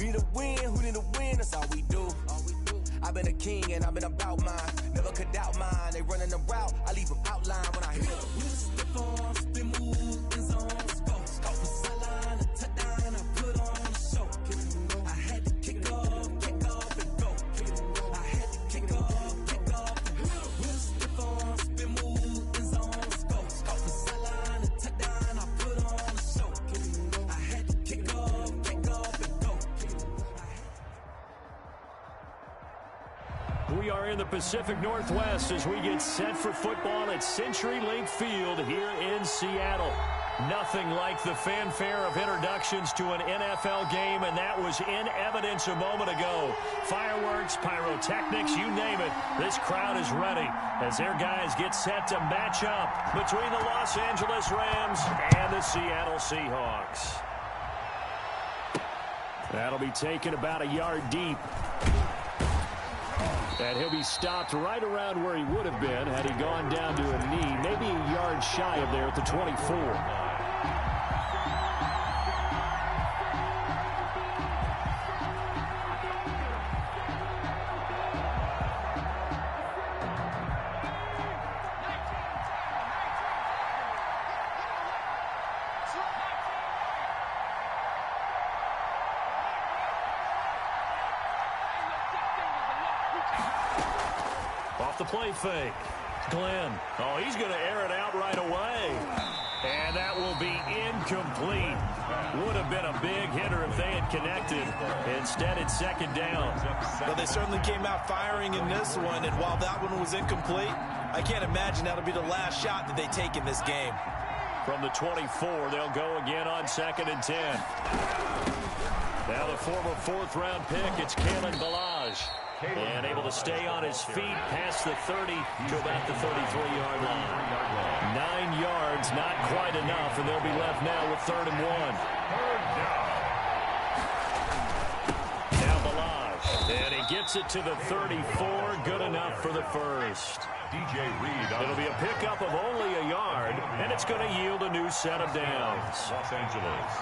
need a win, who need a win? That's all we do. I've been a king and I've been about mine. Never could doubt mine. They running the route, I leave them outline when I hit them. We step on, spin move, in zone, scope. From sideline to touchdown, I put on a show. I had to kick off and go. I had to kick off and go. We step on, spin move, in zone, scope. From sideline to touchdown, I put on a show. I had to kick off and go. We are in the Pacific Northwest as we get set for football at CenturyLink Field here in Seattle. Nothing like the fanfare of introductions to an NFL game, and that was in evidence a moment ago. Fireworks, pyrotechnics, you name it. This crowd is ready as their guys get set to match up between the Los Angeles Rams and the Seattle Seahawks. That'll be taken about a yard deep. And he'll be stopped right around where he would have been had he gone down to a knee, maybe a yard shy of there at the 24. Off the play fake. Glenn. Oh, he's going to air it out right away. And that will be incomplete. Would have been a big hitter if they had connected. Instead, it's second down. Well, they certainly came out firing in this one, and while that one was incomplete, I can't imagine that'll be the last shot that they take in this game. From the 24, they'll go again on 2nd and 10. Now the former 4th-round pick, it's Kalen Ballage. And able to stay on his feet past the 30 to about the 33-yard line. 9 yards, not quite enough, and they'll be left now with 3rd and 1. Now Ballage, and he gets it to the 34, good enough for the first. DJ Reed. It'll be a pickup of only a yard, and it's going to yield a new set of downs. Los Angeles.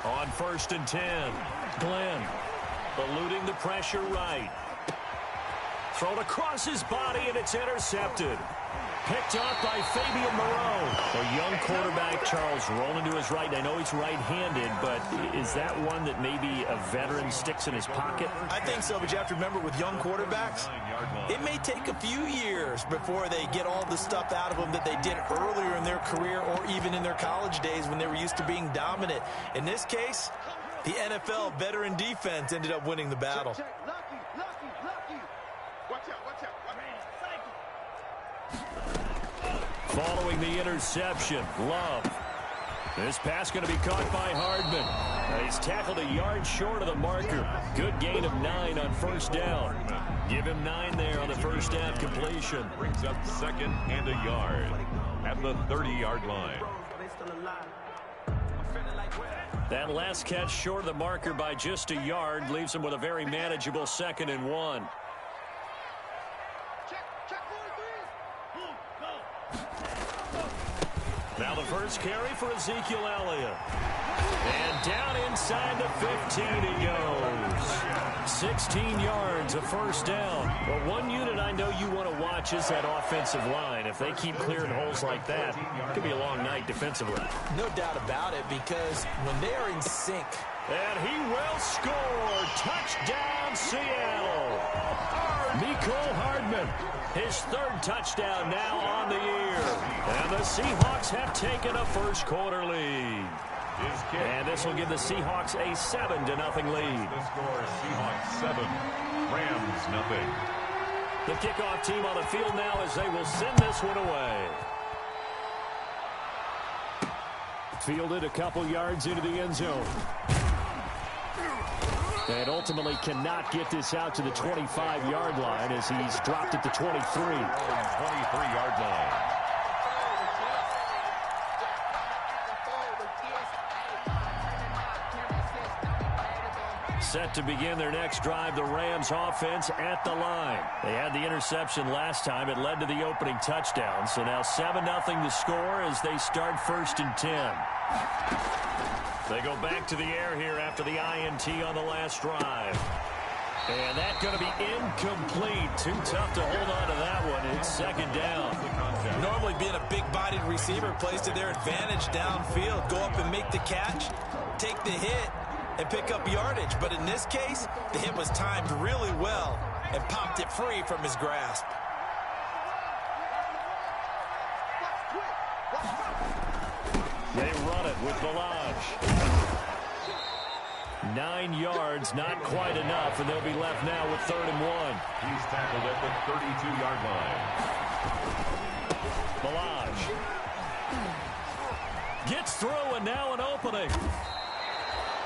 On 1st and 10, Glenn eluding the pressure right. Thrown across his body, and it's intercepted. Picked up by Fabian Moreau. A young quarterback, Charles, rolling to his right. I know he's right-handed, but is that one that maybe a veteran sticks in his pocket? I think so, but you have to remember with young quarterbacks, it may take a few years before they get all the stuff out of them that they did earlier in their career or even in their college days when they were used to being dominant. In this case, the NFL veteran defense ended up winning the battle. Following the interception, Love. This pass going to be caught by Hardman. He's tackled a yard short of the marker. Good gain of 9 on 1st down. Give him 9 there on the 1st down completion. Brings up 2nd and a yard at the 30-yard line. That last catch short of the marker by just a yard leaves him with a very manageable 2nd and 1. Now the first carry for Ezekiel Elliott. And down inside the 15 he goes. 16 yards, a 1st down. Well, one unit I know you want to watch is that offensive line. If they keep clearing holes like that, it could be a long night defensively. No doubt about it, because when they are in sync. And he will score. Touchdown, Seattle. Mecole Hardman. His 3rd touchdown now on the year. And the Seahawks have taken a first-quarter lead. And this will give the Seahawks a 7-0 lead. The score, Seahawks 7, Rams 0. The kickoff team on the field now as they will send this one away. Fielded a couple yards into the end zone. And ultimately cannot get this out to the 25-yard line as he's dropped at the 23. 23-yard line. set to begin their next drive. The Rams offense at the line. They had the interception last time. It led to the opening touchdown. So now 7-0 the score as they start 1st and 10. They go back to the air here after the INT on the last drive. And that's going to be incomplete. Too tough to hold on to that one. It's 2nd down. Normally being a big-bodied receiver plays to their advantage downfield. Go up and make the catch, take the hit, and pick up yardage. But in this case, the hit was timed really well and popped it free from his grasp. They run it with Balaj. 9 yards, not quite enough, and they'll be left now with 3rd and 1. He's tackled at the 32-yard line. Balaj gets through, and now an opening.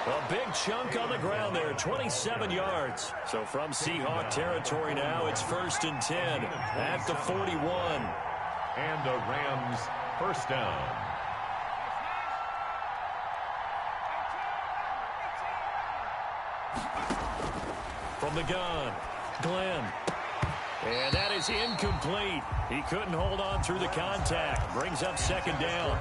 A big chunk on the ground there, 27 yards. So from Seahawk territory now, it's 1st and 10 at the 41. And the Rams 1st down. From the gun, Glenn. And that is incomplete. He couldn't hold on through the contact. Brings up 2nd down.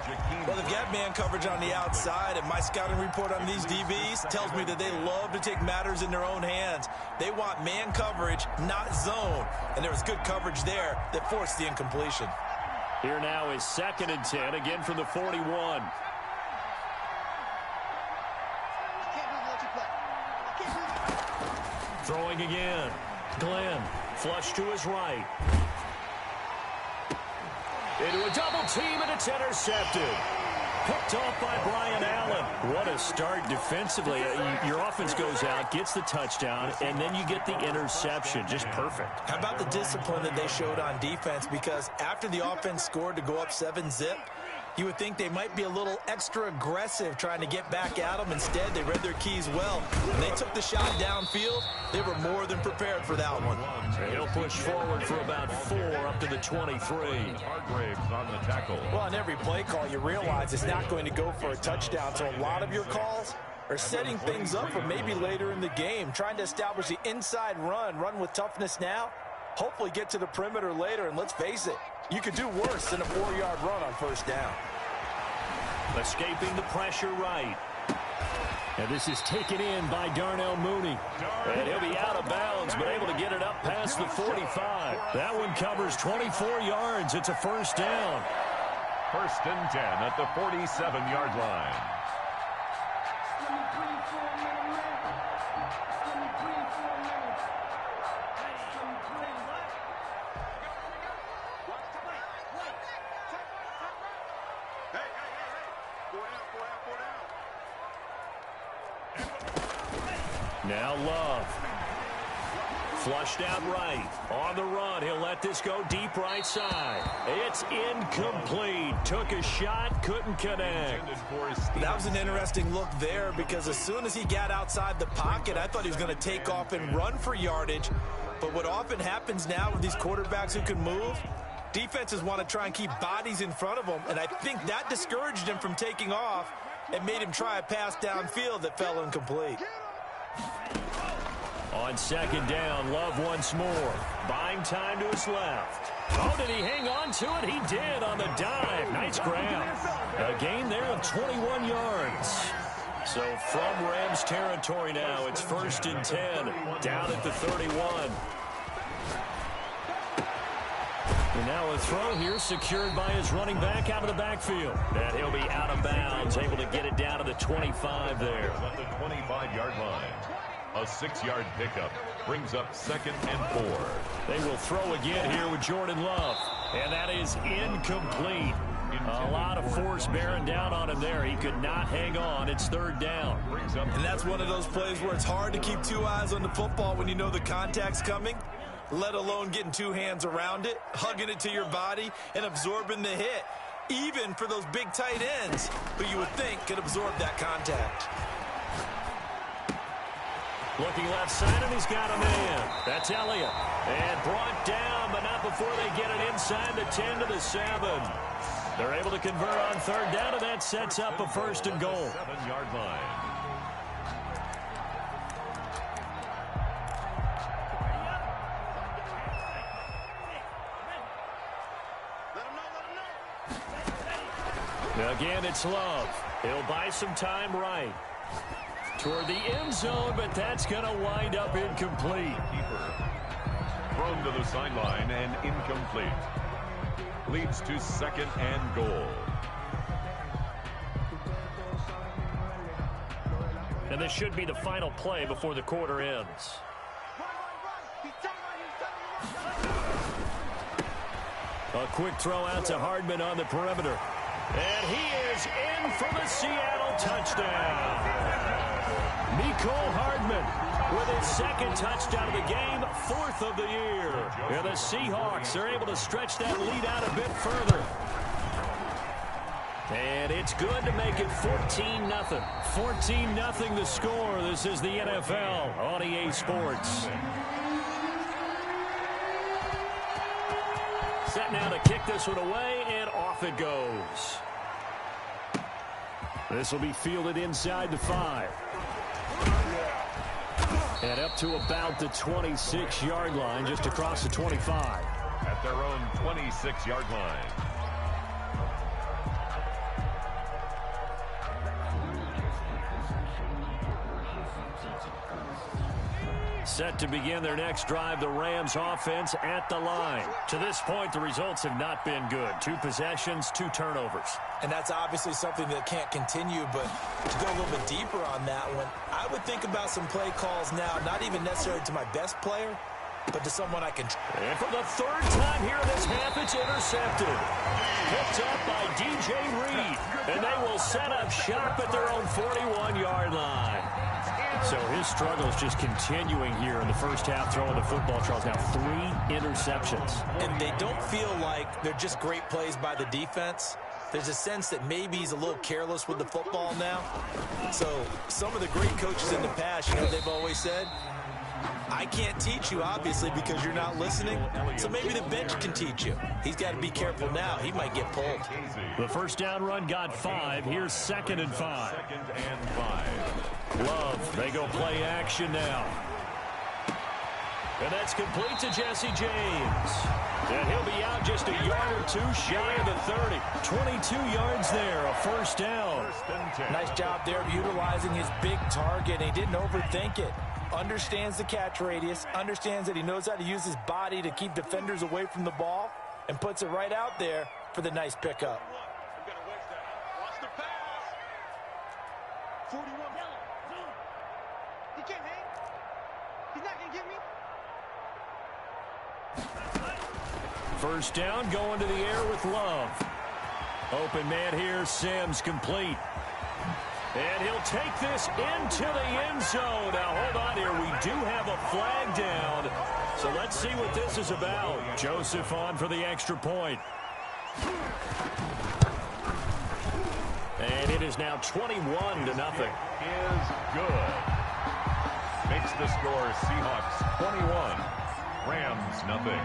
Well, they've got man coverage on the outside, and my scouting report on these DBs tells me that they love to take matters in their own hands. They want man coverage, not zone. And there was good coverage there that forced the incompletion. Here now is 2nd and 10, again from the 41. Throwing again. Glenn, flush to his right. Into a double team, and it's intercepted. Picked off by Brian Allen. What a start defensively. Your offense goes out, gets the touchdown, and then you get the interception. Just perfect. How about the discipline that they showed on defense? Because after the offense scored to go up 7-zip, you would think they might be a little extra aggressive trying to get back at them. Instead, they read their keys well. When they took the shot downfield, they were more than prepared for that one. He'll push forward for about 4 up to the 23. Hargraves on the tackle. Well, on every play call, you realize it's not going to go for a touchdown. So a lot of your calls are setting things up for maybe later in the game, trying to establish the inside run with toughness now, hopefully get to the perimeter later. And let's face it, you could do worse than a 4-yard run on 1st down. Escaping the pressure right. And this is taken in by Darnell Mooney. And he'll be out of bounds, but able to get it up past the 45. That one covers 24 yards. It's a 1st down. 1st and 10 at the 47-yard line. Now Love. Flushed out right. On the run. He'll let this go deep right side. It's incomplete. Took a shot. Couldn't connect. That was an interesting look there because as soon as he got outside the pocket, I thought he was going to take off and run for yardage. But what often happens now with these quarterbacks who can move, defenses want to try and keep bodies in front of them. And I think that discouraged him from taking off and made him try a pass downfield that fell incomplete. On 2nd down, Love once more. Buying time to his left. Oh, did he hang on to it? He did on the dive. Nice grab. A gain there of 21 yards. So from Rams territory now, it's 1st and 10. Down at the 31. And now a throw here secured by his running back out of the backfield. And he'll be out of bounds, able to get it down to the 25 there. At the 25-yard line. A 6-yard pickup brings up 2nd and 4. They will throw again here with Jordan Love. And that is incomplete. A lot of force bearing down on him there. He could not hang on. It's 3rd down. And that's one of those plays where it's hard to keep 2 eyes on the football when you know the contact's coming, let alone getting 2 hands around it, hugging it to your body, and absorbing the hit. Even for those big tight ends who you would think could absorb that contact. Looking left side, and he's got a man. That's Elliott. And brought down, but not before they get it inside the 10 to the 7. They're able to convert on 3rd down, and that sets up a 1st and goal. 7-yard line. Again, it's Love. He'll buy some time right toward the end zone, but that's going to wind up incomplete. Keeper thrown to the sideline and incomplete. Leads to 2nd and goal. And this should be the final play before the quarter ends. A quick throw out to Hardman on the perimeter. And he is in for the Seattle touchdown. Mecole Hardman with his 2nd touchdown of the game, 4th of the year. And the Seahawks are able to stretch that lead out a bit further. And it's good to make it 14-0. 14-0 the score. This is the NFL on EA Sports. Set now to kick this one away, and off it goes. This will be fielded inside the 5. And up to about the 26-yard line, just across the 25. At their own 26-yard line. Set to begin their next drive, the Rams offense at the line. To this point, the results have not been good. 2 possessions, 2 turnovers. And that's obviously something that can't continue, but to go a little bit deeper on that one, I would think about some play calls now, not even necessarily to my best player, but to someone I can. And for the 3rd time here in this half, it's intercepted. Picked up by DJ Reed, and they will set up shop at their own 41-yard line. So his struggles just continuing here in the first half, throwing the football. Charles, now 3 interceptions. And they don't feel like they're just great plays by the defense. There's a sense that maybe he's a little careless with the football now. So some of the great coaches in the past, you know, they've always said, I can't teach you, obviously, because you're not listening. So maybe the bench can teach you. He's got to be careful now. He might get pulled. The first down run got 5. Here's 2nd and 5. 2nd and 5. Love, they go play action now. And that's complete to Jesse James. And he'll be out just a yard or 2 shy of the 30. 22 yards there, a first down. Nice job there of utilizing his big target. He didn't overthink it. Understands the catch radius, understands that he knows how to use his body to keep defenders away from the ball, and puts it right out there for the nice pickup. Watch the pass. 41. He can't hang. He's not going to get me. First down, going to the air with Love. Open man here, Sims complete. And he'll take this into the end zone. Now, hold on here. We do have a flag down. So let's see what this is about. Joseph on for the extra point. And it is now 21-0. Is good. Makes the score Seahawks 21, Rams nothing.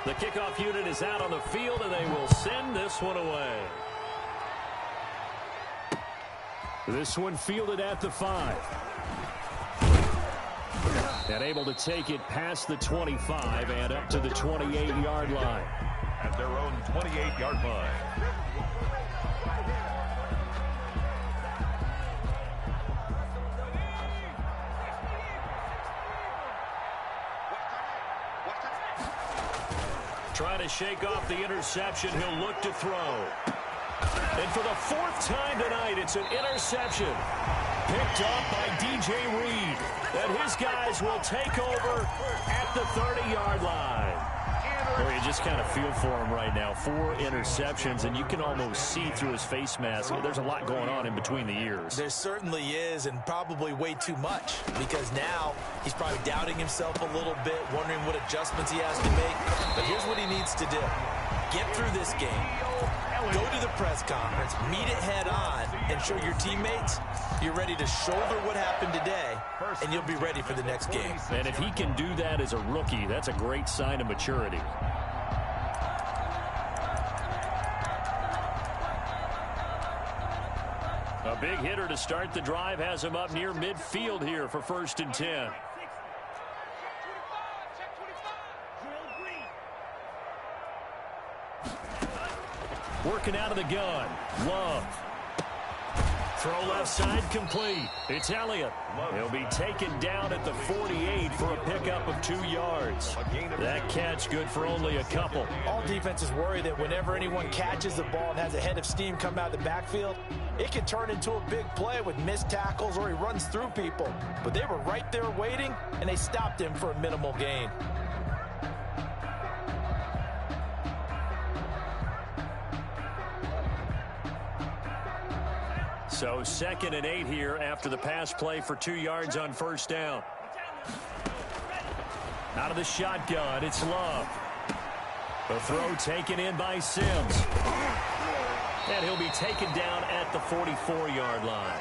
The kickoff unit is out on the field, and they will send this one away. This one fielded at the 5. And able to take it past the 25 and up to the 28-yard line. At their own 28-yard line. Trying to shake off the interception. He'll look to throw. And for the 4th time tonight, it's an interception. Picked up by DJ Reed. And his guys will take over at the 30-yard line. Well, you just kind of feel for him right now. 4 interceptions, and you can almost see through his face mask. There's a lot going on in between the ears. There certainly is, and probably way too much, because now he's probably doubting himself a little bit, wondering what adjustments he has to make. But here's what he needs to do. Get through this game. Go to the press conference, meet it head on, and show your teammates you're ready to shoulder what happened today, and you'll be ready for the next game. And if he can do that as a rookie, that's a great sign of maturity. A big hitter to start the drive has him up near midfield here for 1st and 10. Working out of the gun. Love. Throw left side complete. It's Elliott. He'll be taken down at the 48 for a pickup of 2 yards. That catch good for only a couple. All defenses worry that whenever anyone catches the ball and has a head of steam come out of the backfield, it can turn into a big play with missed tackles or he runs through people. But they were right there waiting, and they stopped him for a minimal gain. So 2nd and 8 here after the pass play for 2 yards on first down. Out of the shotgun, it's Love. The throw taken in by Sims. And he'll be taken down at the 44-yard line.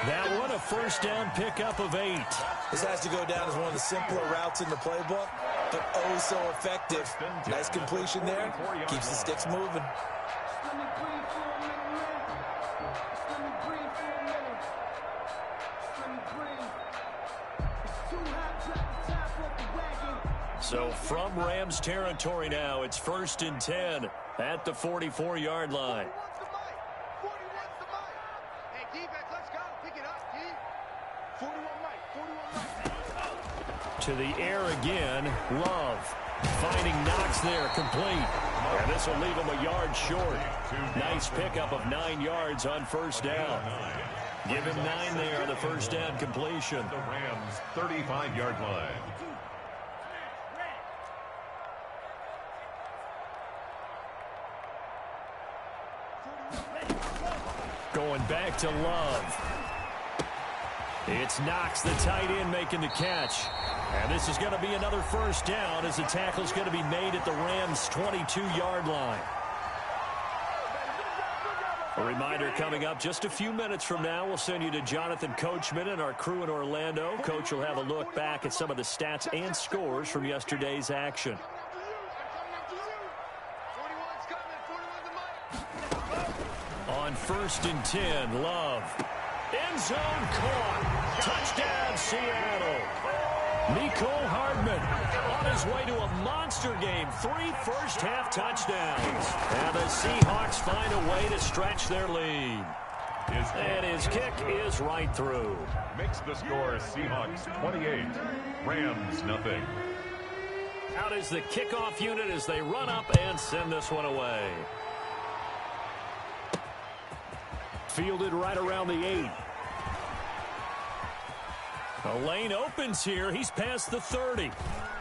That one, a first down pickup of 8. This has to go down as one of the simpler routes in the playbook, but oh so effective. Nice completion there. Keeps the sticks moving. So from Rams territory now, it's 1st and 10 at the 44-yard line. Hey, defense, let's go. Pick it up, D. 41 Mike. To the air again, Love. Finding Knox there, complete. And this will leave him a yard short. Nice pickup of 9 yards on first down. Give him 9 there on the first down completion. The Rams 35-yard line. Going back to Love. It's Knox, the tight end, making the catch. And this is going to be another first down as the tackle's going to be made at the Rams' 22-yard line. A reminder coming up just a few minutes from now, we'll send you to Jonathan Coachman and our crew in Orlando. Coach will have a look back at some of the stats and scores from yesterday's action. On 1st and 10, Love. End zone caught. Touchdown, Seattle. Mecole Hardman on his way to a monster game. 3 first-half touchdowns. And the Seahawks find a way to stretch their lead. And his kick is right through. Makes the score Seahawks 28, Rams nothing. Out is the kickoff unit as they run up and send this one away. Fielded right around the 8. The lane opens here. He's past the 30.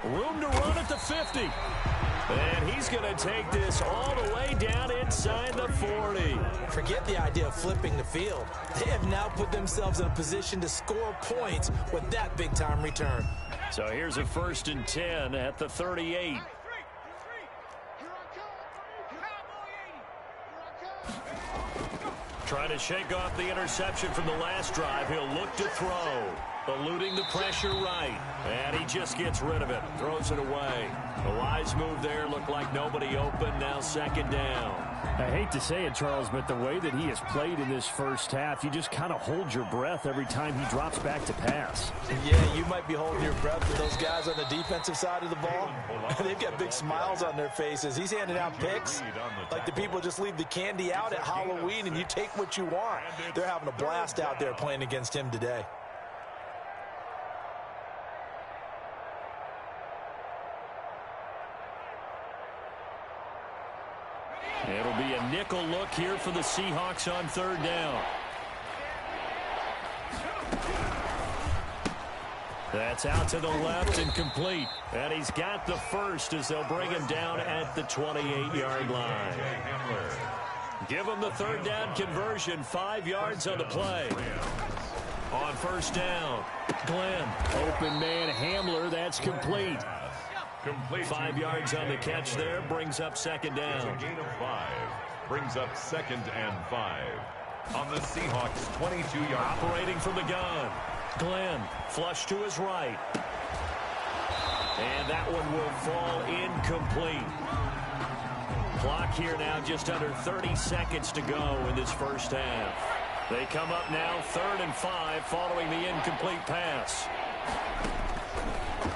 Room to run at the 50. And he's going to take this all the way down inside the 40. Forget the idea of flipping the field. They have now put themselves in a position to score points with that big-time return. So here's a 1st and 10 at the 38. Trying to shake off the interception from the last drive. He'll look to throw. Eluding the pressure right. And he just gets rid of it. Throws it away. The wise move there. Looked like nobody open. Now 2nd down. I hate to say it, Charles, but the way that he has played in this first half, you just kind of hold your breath every time he drops back to pass. Yeah, you might be holding your breath for those guys on the defensive side of the ball. They've got big smiles on their faces. He's handing out picks like the people just leave the candy out at Halloween and you take what you want. They're having a blast out there playing against him today. It'll be a nickel look here for the Seahawks on 3rd down. That's out to the left and complete. And he's got the first as they'll bring him down at the 28-yard line. Give him the 3rd down conversion. 5 yards on the play. On 1st down, Glenn. Open man Hamler. That's complete. 5 yards on the catch there. Brings up 2nd down. A gain of 5. Brings up 2nd and 5. On the Seahawks 22-yard. Operating from the gun. Glenn, flush to his right. And that one will fall incomplete. Clock here now just under 30 seconds to go in this first half. They come up now 3rd and 5 following the incomplete pass.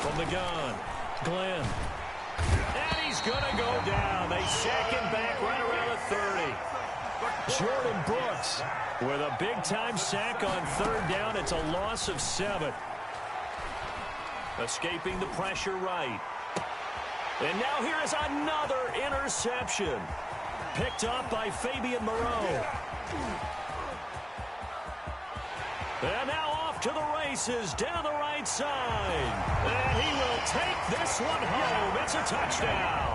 From the gun, Glenn. And he's going to go down. They sack him back right around the 30. Jordan Brooks with a big-time sack on third down. It's a loss of 7. Escaping the pressure right. And now here is another interception. Picked up by Fabian Moreau. And now off to the races down the right side. And he will take this one home. It's a touchdown.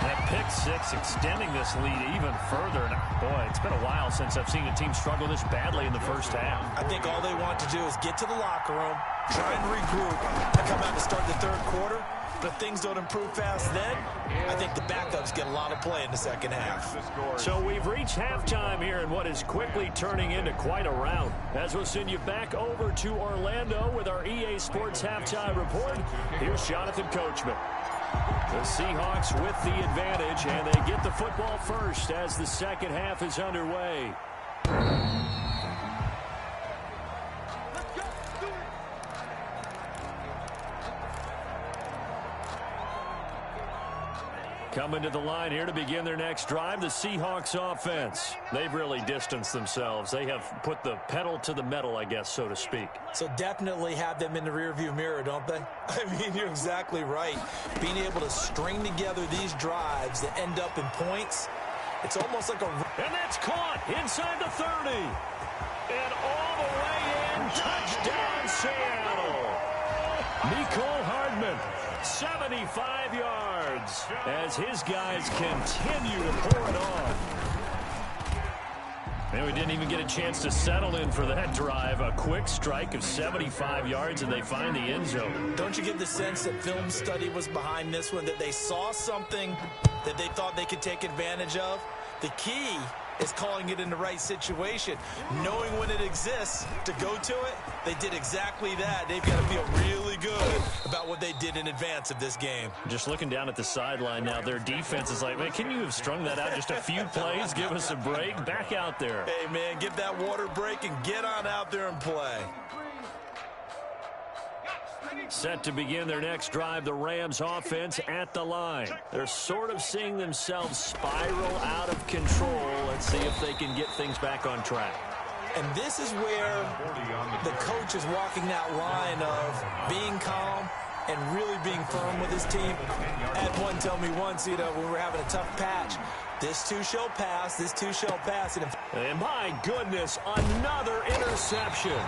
That pick six extending this lead even further. And boy, it's been a while since I've seen a team struggle this badly in the first half. I think all they want to do is get to the locker room, try and regroup, and come out to start the third quarter. But if things don't improve fast then, I think the backups get a lot of play in the second half. So we've reached halftime here in what is quickly turning into quite a rout. As we'll send you back over to Orlando with our EA Sports Halftime Report, here's Jonathan Coachman. The Seahawks with the advantage, and they get the football first as the second half is underway. Coming to the line here to begin their next drive, the Seahawks offense. They've really distanced themselves. They have put the pedal to the metal, I guess, so to speak. So definitely have them in the rearview mirror, don't they? I mean, you're exactly right. Being able to string together these drives that end up in points, it's almost like a... And that's caught inside the 30. And all the way in, touchdown Seattle. Nicole Hardman, 75 yards, as his guys continue to pour it on. And we didn't even get a chance to settle in for that drive. A quick strike of 75 yards, and they find the end zone. Don't you get the sense that film study was behind this one, that they saw something that they thought they could take advantage of? The key is calling it in the right situation, knowing when it exists to go to it. They did exactly that. They've got to feel really good about what they did in advance of this game. Just looking down at the sideline now, their defense is like, man, can you have strung that out just a few plays? Give us a break. Back out there. Hey, man, give that water break and get on out there and play. Set to begin their next drive, the Rams offense at the line. They're sort of seeing themselves spiral out of control. Let's see if they can get things back on track. And this is where the coach is walking that line of being calm and really being firm with his team. I had one tell me once, when we were having a tough patch, this too shall pass, this too shall pass. And my goodness, another interception.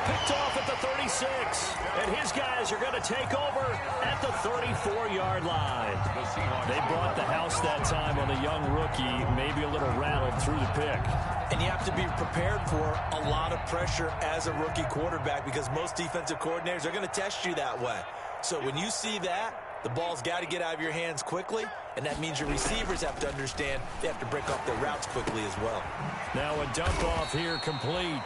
Picked off at the 36, and his guys are going to take over at the 34-yard line. They brought the house that time on the young rookie, maybe a little rattled through the pick. And you have to be prepared for a lot of pressure as a rookie quarterback because most defensive coordinators are going to test you that way. So when you see that, the ball's got to get out of your hands quickly, and that means your receivers have to understand they have to break off their routes quickly as well. Now a dump off here complete.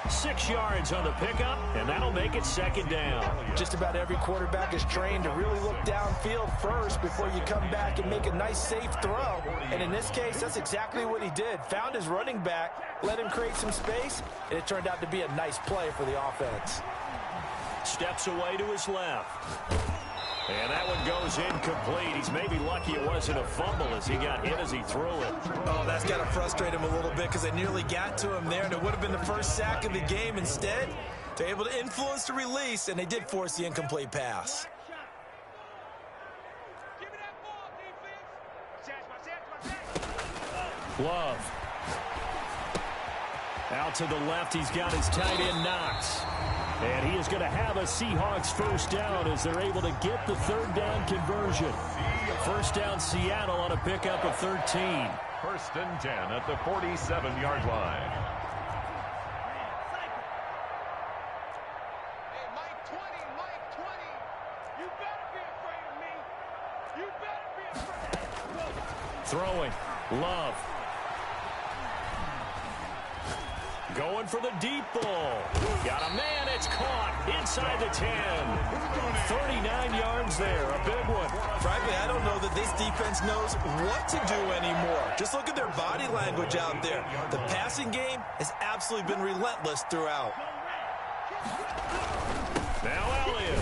6 yards on the pickup, and that'll make it second down. Just about every quarterback is trained to really look downfield first before you come back and make a nice, safe throw. And in this case, that's exactly what he did. Found his running back, let him create some space, and it turned out to be a nice play for the offense. Steps away to his left. And that one goes incomplete. He's maybe lucky it wasn't a fumble as he got hit as he threw it. Oh, that's got to frustrate him a little bit because they nearly got to him there, and it would have been the first sack of the game. Instead, they're able to influence the release, and they did force the incomplete pass. Love. Out to the left, he's got his tight end Knox. And he is going to have a Seahawks first down as they're able to get the third down conversion. First down Seattle on a pickup of 13. First and 10 at the 47-yard line. Hey, Mike 20, Mike 20. You better be afraid of me. You better be afraid. Throwing. Love. Going for the deep ball. Got a man, it's caught inside the 10. 39 yards there, a big one. Frankly, I don't know that this defense knows what to do anymore. Just look at their body language out there. The passing game has absolutely been relentless throughout. Now Elliott.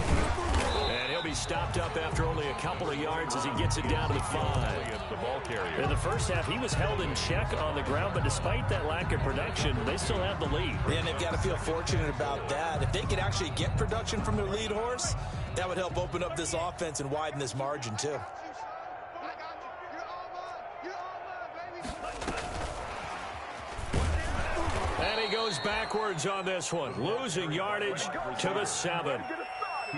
And he'll be he's stopped up after only a couple of yards as he gets it down to the 5. In the first half, he was held in check on the ground, but despite that lack of production, they still have the lead. And they've got to feel fortunate about that. If they could actually get production from their lead horse, that would help open up this offense and widen this margin, too. And he goes backwards on this one, losing yardage to the 7.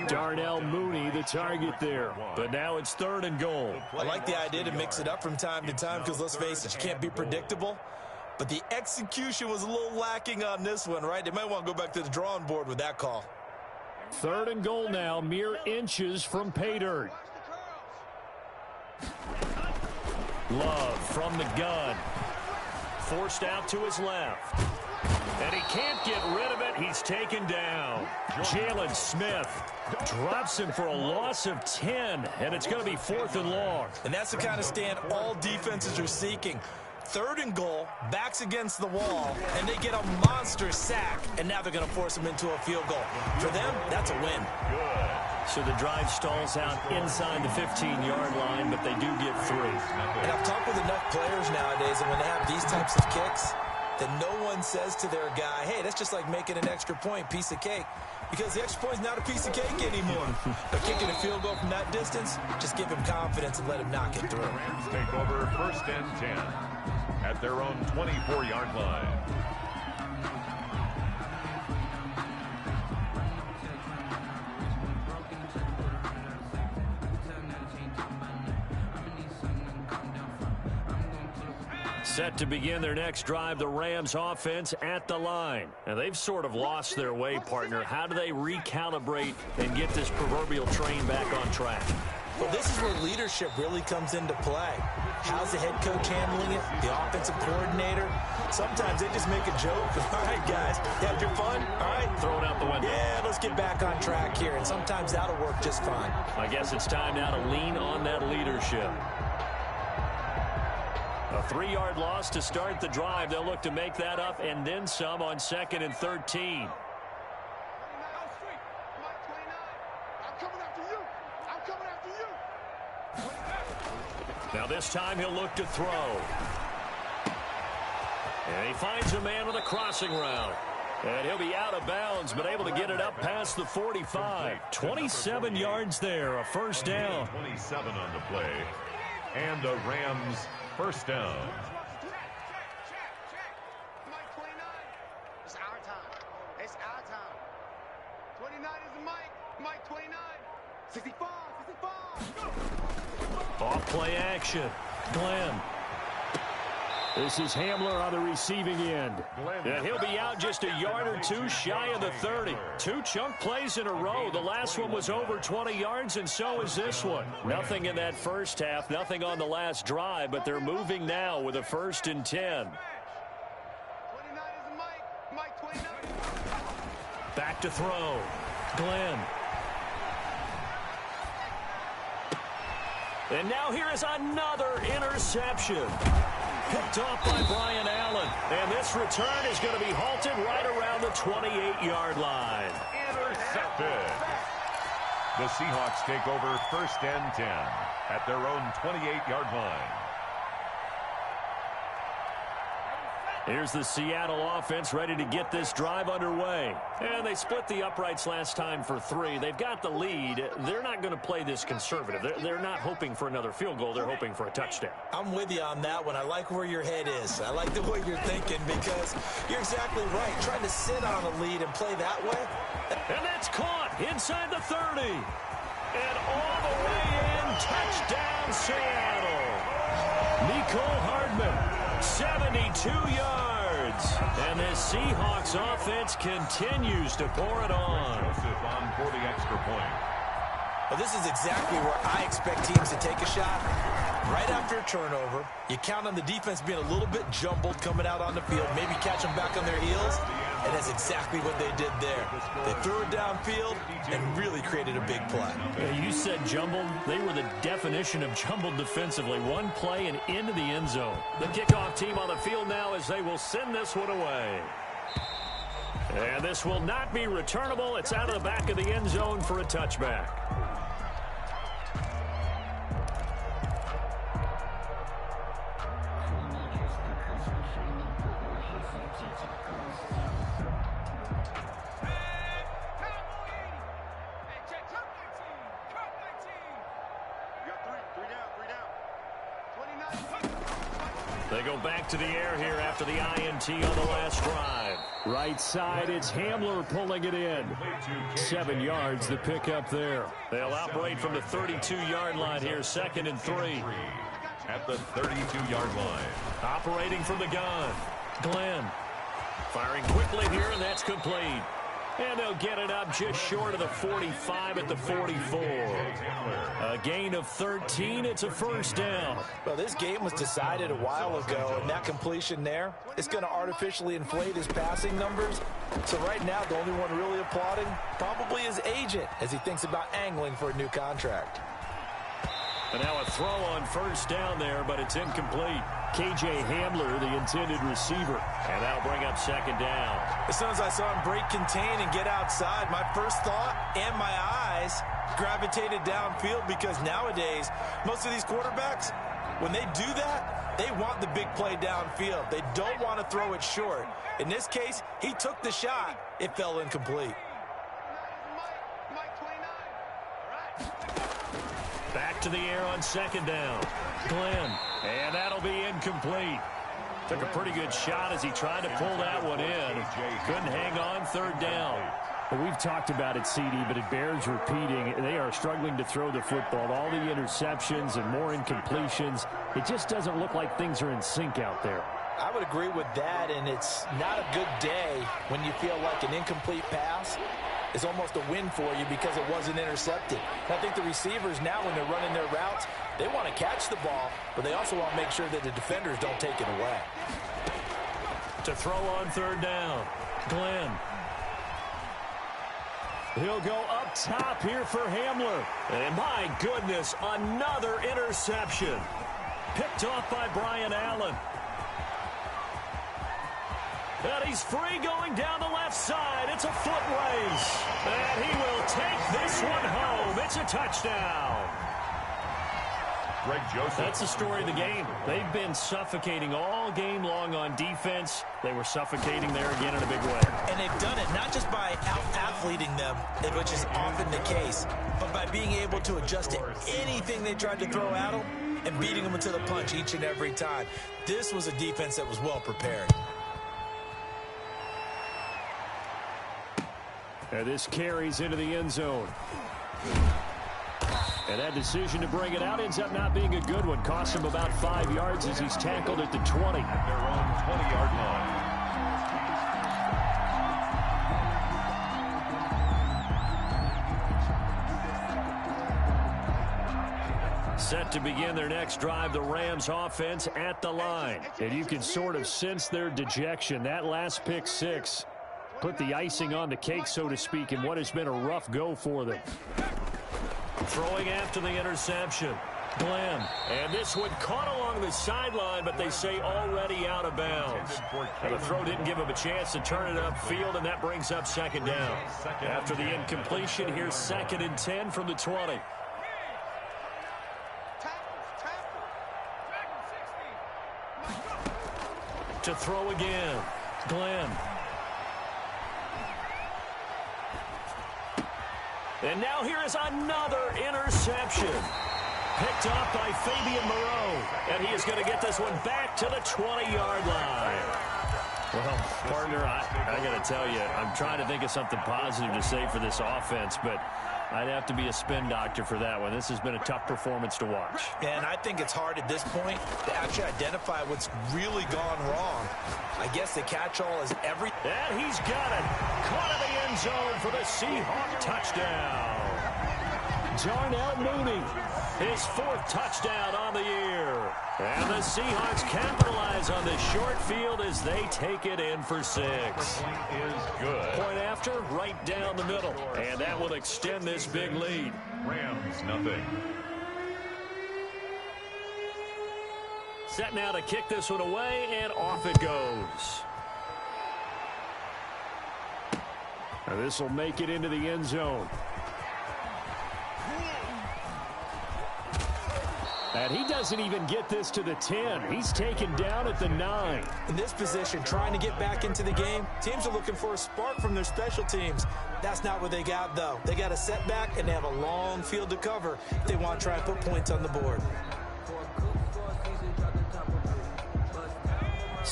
Darnell Mooney, the target there. But now it's 3rd and goal. I like the idea to mix it up from time to time because, let's face it, you can't be predictable. But the execution was a little lacking on this one, right? They might want to go back to the drawing board with that call. 3rd and goal now, mere inches from pay dirt. Love from the gun. Forced out to his left. And he can't get rid of it. He's taken down. Jalen Smith drops him for a loss of 10, and it's going to be 4th and long. And that's the kind of stand all defenses are seeking. 3rd and goal, backs against the wall, and they get a monster sack, and now they're going to force him into a field goal. For them, that's a win. So the drive stalls out inside the 15-yard line, but they do get 3. And I've talked with enough players nowadays, and when they have these types of kicks, that no one says to their guy, hey, that's just like making an extra point, piece of cake. Because the extra point's not a piece of cake anymore. But kicking a field goal from that distance, just give him confidence and let him knock it through. The Rams take over 1st and 10 at their own 24-yard line. Set to begin their next drive, the Rams offense at the line. And they've sort of lost their way, partner. How do they recalibrate and get this proverbial train back on track? Well, this is where leadership really comes into play. How's the head coach handling it? The offensive coordinator? Sometimes they just make a joke. All right, guys, you had your fun? All right. Throw it out the window. Yeah, let's get back on track here. And sometimes that'll work just fine. I guess it's time now to lean on that leadership. A 3-yard loss to start the drive. They'll look to make that up and then some on 2nd and 13. Now this time he'll look to throw. And he finds a man with a crossing route. And he'll be out of bounds, but able to get it up past the 45. 27 yards there, a 1st down. 27 on the play. And the Rams 1st down. Mike 29. It's our time. It's our time. 29 is Mike. Mike 29. 65. 65. Off play action. Glenn. This is Hamler on the receiving end. And he'll be out just a yard or 2 shy of the 30. 2 chunk plays in a row. The last one was over 20 yards, and so is this one. Nothing in that first half, nothing on the last drive, but they're moving now with a 1st and 10. 29 is Mike. Mike 29. Back to throw. Glenn. And now here is another interception. Picked off by Brian Allen. And this return is going to be halted right around the 28-yard line. Intercepted. The Seahawks take over 1st and 10 at their own 28-yard line. Here's the Seattle offense ready to get this drive underway. And they split the uprights last time for 3. They've got the lead. They're not going to play this conservative. They're not hoping for another field goal. They're hoping for a touchdown. I'm with you on that one. I like where your head is. I like the way you're thinking because you're exactly right. Trying to sit on a lead and play that way. And that's caught inside the 30. And all the way in, touchdown Seattle. Mecole Hardman. 72 yards. And this Seahawks offense continues to pour it on. Joseph on for the extra point. Well, this is exactly where I expect teams to take a shot. Right after a turnover, you count on the defense being a little bit jumbled coming out on the field, maybe catch them back on their heels, and that's exactly what they did there. They threw it downfield and really created a big play. You said jumbled. They were the definition of jumbled defensively. One play and into the end zone. The kickoff team on the field now as they will send this one away. And this will not be returnable. It's out of the back of the end zone for a touchback. They go back to the air here after the INT on the last drive. Right side, it's Hamler pulling it in. 7 yards, the pickup there. They'll operate from the 32-yard line here, 2nd and 3. At the 32-yard line. Operating from the gun. Glenn firing quickly here, and that's complete. And they'll get it up just short of the 45 at the 44. A gain of 13. It's a first down. Well, this game was decided a while ago, and that completion there is going to artificially inflate his passing numbers. So right now, the only one really applauding probably his agent as he thinks about angling for a new contract. And now a throw on first down there, but it's incomplete. KJ Hamler, the intended receiver. And that'll bring up 2nd down. As soon as I saw him break contain and get outside, my first thought and my eyes gravitated downfield, because nowadays, most of these quarterbacks, when they do that, they want the big play downfield. They don't want to throw it short. In this case, he took the shot. It fell incomplete. Back to the air on 2nd down. Glenn. And that'll be incomplete. Took a pretty good shot as he tried to pull that one in. Couldn't hang on 3rd down. Well, we've talked about it, CD, but it bears repeating. They are struggling to throw the football. All the interceptions and more incompletions. It just doesn't look like things are in sync out there. I would agree with that, and it's not a good day when you feel like an incomplete pass is almost a win for you because it wasn't intercepted. And I think the receivers now, when they're running their routes, they want to catch the ball, but they also want to make sure that the defenders don't take it away. To throw on 3rd down, Glenn. He'll go up top here for Hamler. And my goodness, another interception. Picked off by Brian Allen. And he's free going down the left side. It's a foot race. And he will take this one home. It's a touchdown. Greg Joseph. That's the story of the game. They've been suffocating all game long on defense. They were suffocating there again in a big way. And they've done it not just by out-athleting them, which is often the case, but by being able to adjust to anything they tried to throw at them and beating them to the punch each and every time. This was a defense that was well prepared. And this carries into the end zone. And that decision to bring it out ends up not being a good one. Costs him about 5 yards as he's tackled at the 20. At their own 20-yard line. Set to begin their next drive, the Rams offense at the line. And you can sort of sense their dejection. That last pick six put the icing on the cake, so to speak, in what has been a rough go for them. Throwing after the interception, Glenn. And this one caught along the sideline, but they say already out of bounds. And the throw didn't give him a chance to turn it upfield, and that brings up 2nd down. After the incompletion, here's 2nd and 10 from the 20. To throw again, Glenn. And now here is another interception. Picked off by Fabian Moreau. And he is going to get this one back to the 20-yard line. Well, partner, I got to tell you, I'm trying to think of something positive to say for this offense, but I'd have to be a spin doctor for that one. This has been a tough performance to watch. And I think it's hard at this point to actually identify what's really gone wrong. I guess the catch-all is everything. And he's got it. Caught in the end zone for the Seahawk touchdown. Darnell Mooney, his 4th touchdown on the year. And the Seahawks capitalize on this short field as they take it in for 6. Is good. Point after, right down the middle. And that will extend this big lead. Rams, nothing. Set now to kick this one away, and off it goes. Now this will make it into the end zone. And he doesn't even get this to the 10. He's taken down at the 9. In this position, trying to get back into the game, teams are looking for a spark from their special teams. That's not what they got, though. They got a setback, and they have a long field to cover if they want to try and put points on the board.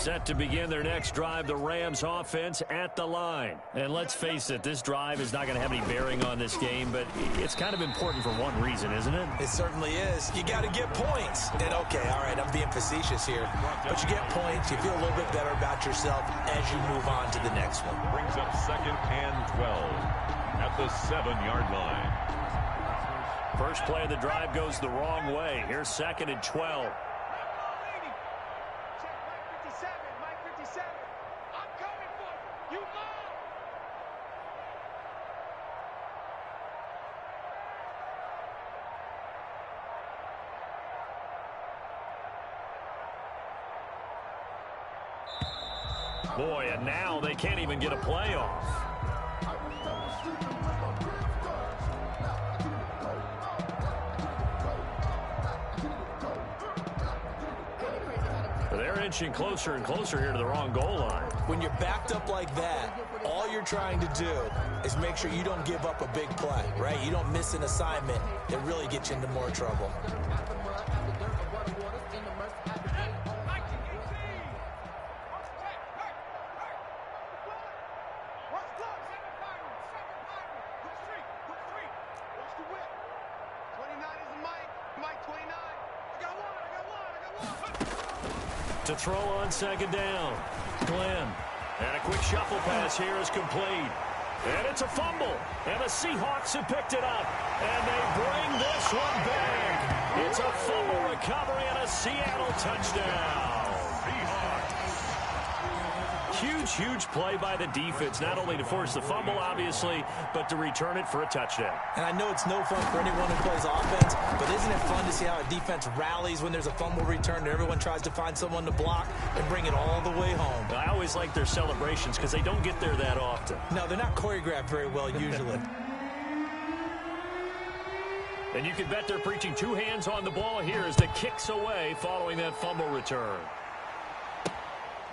Set to begin their next drive, the Rams offense at the line. And let's face it, this drive is not going to have any bearing on this game, but it's kind of important for one reason, isn't it? It certainly is. You got to get points. And okay, all right, I'm being facetious here, but you get points, you feel a little bit better about yourself as you move on to the next one. Brings up 2nd and 12 at the 7-yard line. First play of the drive goes the wrong way. Here's 2nd and 12. Boy, and now they can't even get a play off. They're inching closer and closer here to the wrong goal line. When you're backed up like that, all you're trying to do is make sure you don't give up a big play, right? You don't miss an assignment that really gets you into more trouble. To throw on 2nd down. Glenn. And a quick shuffle pass here is complete. And it's a fumble. And the Seahawks have picked it up. And they bring this one back. It's a fumble recovery and a Seattle touchdown. Huge play by the defense, not only to force the fumble, obviously, but to return it for a touchdown. And I know it's no fun for anyone who plays offense, but isn't it fun to see how a defense rallies when there's a fumble return and everyone tries to find someone to block and bring it all the way home? I always like their celebrations because they don't get there that often. No, they're not choreographed very well usually. And you can bet they're preaching 2 hands on the ball here as the kick's away following that fumble return.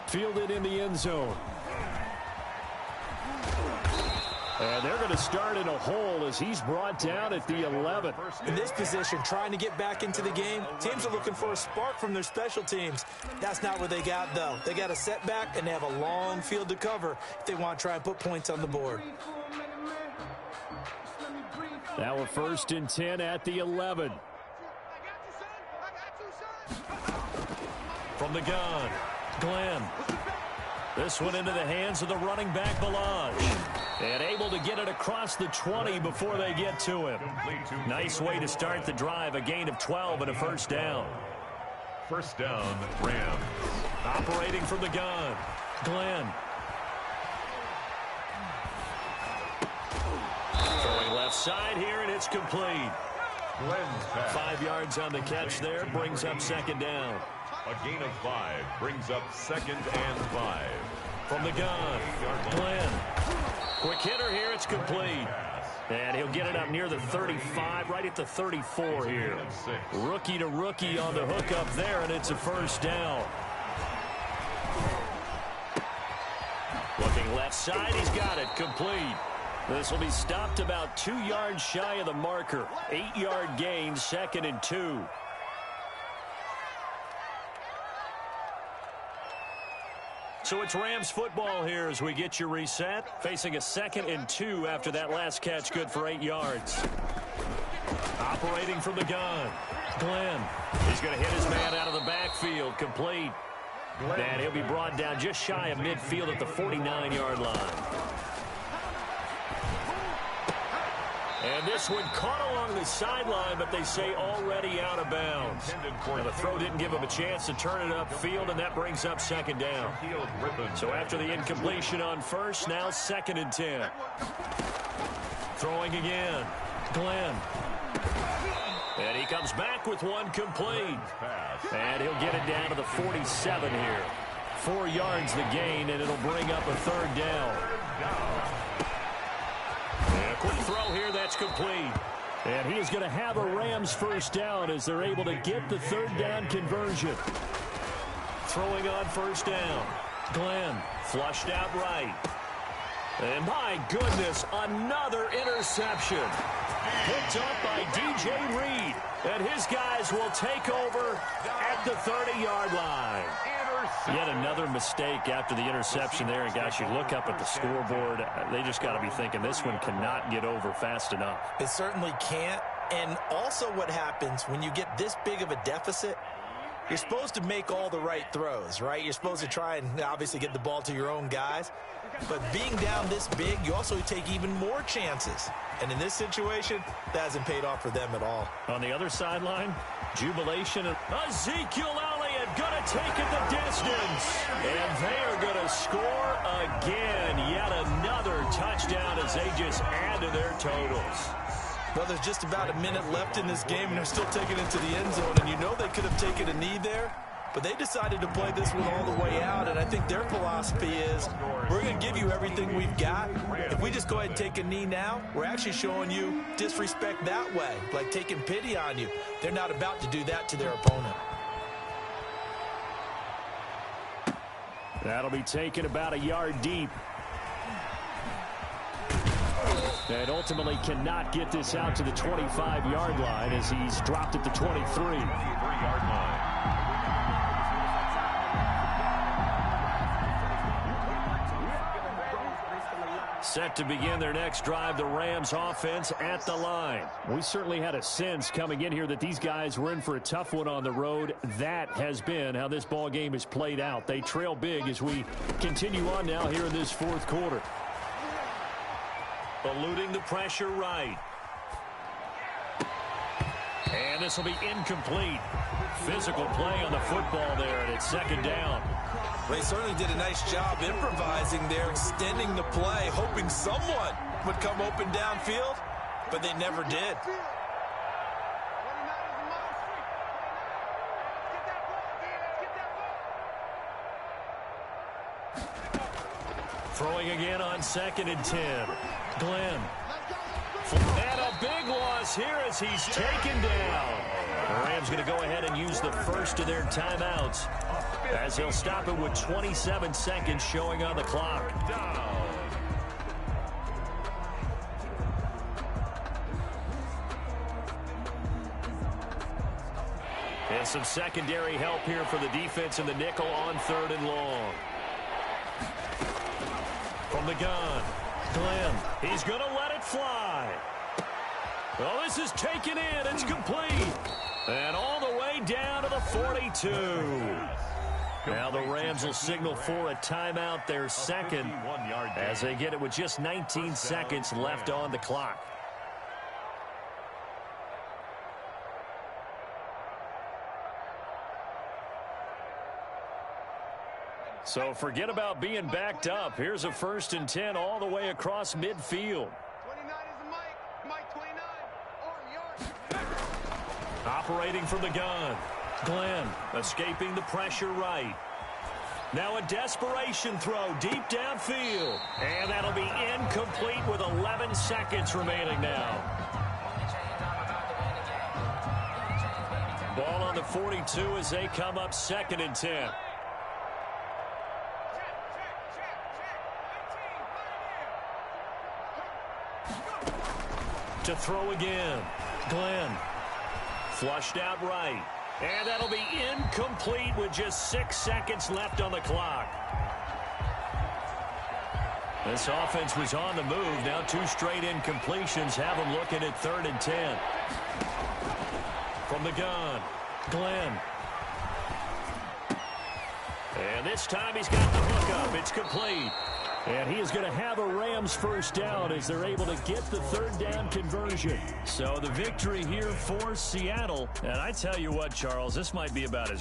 Fielded in the end zone. And they're going to start in a hole as he's brought down at the 11. In this position, trying to get back into the game, teams are looking for a spark from their special teams. That's not what they got, though. They got a setback, and they have a long field to cover if they want to try and put points on the board. Now a 1st and 10 at the 11. From the gun, Glenn. This one into the hands of the running back, Ballage. And able to get it across the 20 before they get to him. Nice way to start the drive. A gain of 12 and a 1st down. 1st down, Rams. Operating from the gun, Glenn. Throwing left side here, and it's complete. Glenn's pass. 5 yards on the catch there. Brings up 2nd down. A gain of 5 brings up 2nd and 5. From the gun, Glenn. Quick hitter here, it's complete. And he'll get it up near the 35, right at the 34 here. Rookie to rookie on the hook up there, and it's a 1st down. Looking left side, he's got it, complete. This will be stopped about 2 yards shy of the marker. 8-yard gain, 2nd and 2. So it's Rams football here as we get you reset. Facing a 2nd and 2 after that last catch, good for 8 yards. Operating from the gun, Glenn. He's going to hit his man out of the backfield, complete. And he'll be brought down just shy of midfield at the 49-yard line. And this one caught along the sideline, but they say already out of bounds. And the throw didn't give him a chance to turn it upfield, and that brings up 2nd down. So after the incompletion on 1st, now 2nd and 10. Throwing again, Glenn. And he comes back with one complete. And he'll get it down to the 47 here. 4 yards the gain, and it'll bring up a 3rd down. And a quick throw here, that's complete. And he is going to have a Rams 1st down as they're able to get the 3rd down conversion. Throwing on 1st down. Glenn flushed out right. And my goodness, another interception. Picked up by DJ Reed. And his guys will take over at the 30-yard line. Yet another mistake after the interception there. And, guys, you look up at the scoreboard. They just got to be thinking this one cannot get over fast enough. It certainly can't. And also what happens when you get this big of a deficit, you're supposed to make all the right throws, right? You're supposed to try and obviously get the ball to your own guys. But being down this big, you also take even more chances. And in this situation, that hasn't paid off for them at all. On the other sideline, jubilation. Ezekiel Elliott going to take it the distance. And they are going to score again. Yet another touchdown as they just add to their totals. Well, there's just about a minute left in this game, and they're still taking it to the end zone. And you know they could have taken a knee there, but they decided to play this one all the way out. And I think their philosophy is, we're going to give you everything we've got. If we just go ahead and take a knee now, we're actually showing you disrespect that way, like taking pity on you. They're not about to do that to their opponent. That'll be taken about a yard deep. And ultimately cannot get this out to the 25-yard line as he's dropped at the 23. 23-yard line. Set to begin their next drive, the Rams offense at the line. We certainly had a sense coming in here that these guys were in for a tough one on the road. That has been how this ball game has played out. They trail big as we continue on now here in this fourth quarter. Eluding the pressure right. And this will be incomplete. Physical play on the football there, and it's second down. They certainly did a nice job improvising there, extending the play, hoping someone would come open downfield, but they never did. Throwing again on 2nd and 10. Glenn. And a big loss here as he's taken down. The Rams going to go ahead and use the first of their timeouts as they'll stop it with 27 seconds showing on the clock. And some secondary help here for the defense in the nickel on 3rd and long. From the gun, Glenn, he's going to let it fly. Well, this is taken in. It's complete. And all the way down to the 42. Now the Rams will signal for a timeout, their second, as they get it with just 19 seconds left on the clock. So forget about being backed up. Here's a 1st and 10 all the way across midfield. 29 is the Mike. Mike 29. On yard. Operating from the gun. Glenn escaping the pressure right. Now a desperation throw deep downfield. And that'll be incomplete with 11 seconds remaining now. Ball on the 42 as they come up 2nd and 10. To throw again. Glenn. Flushed out right. And that'll be incomplete with just 6 seconds left on the clock. This offense was on the move. Now 2 straight incompletions have them looking at 3rd and 10. From the gun. Glenn. And this time he's got the hook up. It's complete. And he is going to have a Rams first down as they're able to get the 3rd down conversion. So the victory here for Seattle. And I tell you what, Charles, this might be about as